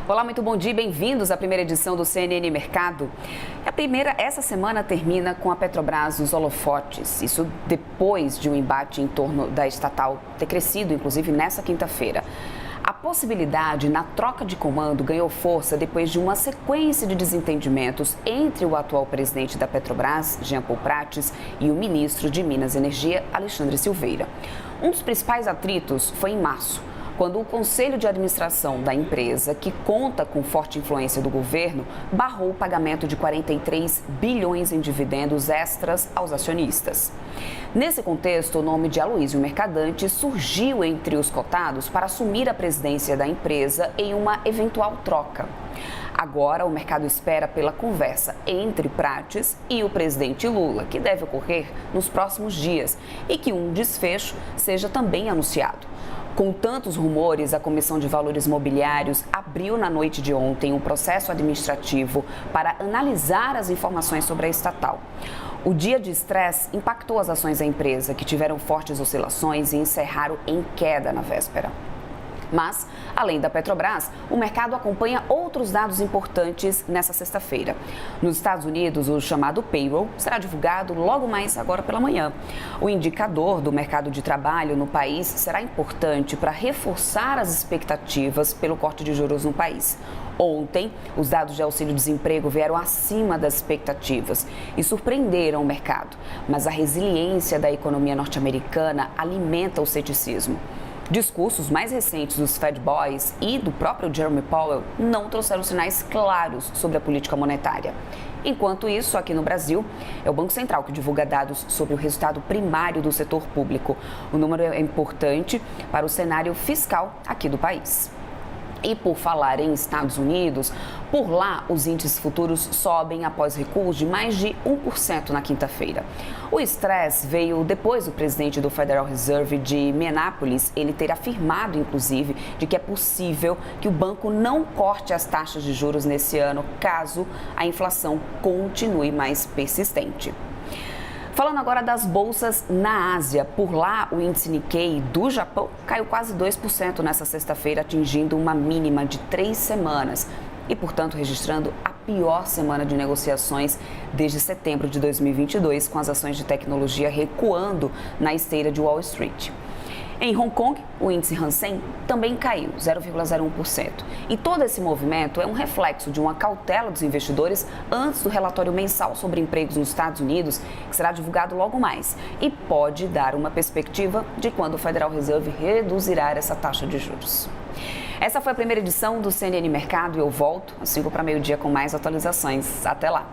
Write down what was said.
Olá, muito bom dia e bem-vindos à primeira edição do CNN Mercado. Essa semana termina com a Petrobras nos holofotes. Isso depois de um embate em torno da estatal ter crescido, inclusive, nessa quinta-feira. A possibilidade na troca de comando ganhou força depois de uma sequência de desentendimentos entre o atual presidente da Petrobras, Jean Paul Prates, e o ministro de Minas e Energia, Alexandre Silveira. Um dos principais atritos foi em março, quando o Conselho de Administração da empresa, que conta com forte influência do governo, barrou o pagamento de 43 bilhões em dividendos extras aos acionistas. Nesse contexto, o nome de Aloysio Mercadante surgiu entre os cotados para assumir a presidência da empresa em uma eventual troca. Agora, o mercado espera pela conversa entre Prates e o presidente Lula, que deve ocorrer nos próximos dias, e que um desfecho seja também anunciado. Com tantos rumores, a Comissão de Valores Mobiliários abriu na noite de ontem um processo administrativo para analisar as informações sobre a estatal. O dia de estresse impactou as ações da empresa, que tiveram fortes oscilações e encerraram em queda na véspera. Mas, além da Petrobras, o mercado acompanha outros dados importantes nessa sexta-feira. Nos Estados Unidos, o chamado payroll será divulgado logo mais agora pela manhã. O indicador do mercado de trabalho no país será importante para reforçar as expectativas pelo corte de juros no país. Ontem, os dados de auxílio-desemprego vieram acima das expectativas e surpreenderam o mercado. Mas a resiliência da economia norte-americana alimenta o ceticismo. Discursos mais recentes dos Fed Boys e do próprio Jerome Powell não trouxeram sinais claros sobre a política monetária. Enquanto isso, aqui no Brasil, é o Banco Central que divulga dados sobre o resultado primário do setor público. O número é importante para o cenário fiscal aqui do país. E por falar em Estados Unidos, por lá os índices futuros sobem após recuos de mais de 1% na quinta-feira. O estresse veio depois do presidente do Federal Reserve de Minneapolis, ele ter afirmado, inclusive, de que é possível que o banco não corte as taxas de juros nesse ano, caso a inflação continue mais persistente. Falando agora das bolsas na Ásia, por lá o índice Nikkei do Japão caiu quase 2% nessa sexta-feira, atingindo uma mínima de 3 semanas e, portanto, registrando a pior semana de negociações desde setembro de 2022, com as ações de tecnologia recuando na esteira de Wall Street. Em Hong Kong, o índice Hang Seng também caiu 0,01%. E todo esse movimento é um reflexo de uma cautela dos investidores antes do relatório mensal sobre empregos nos Estados Unidos, que será divulgado logo mais e pode dar uma perspectiva de quando o Federal Reserve reduzirá essa taxa de juros. Essa foi a primeira edição do CNN Mercado e eu volto às 5 para meio-dia com mais atualizações. Até lá!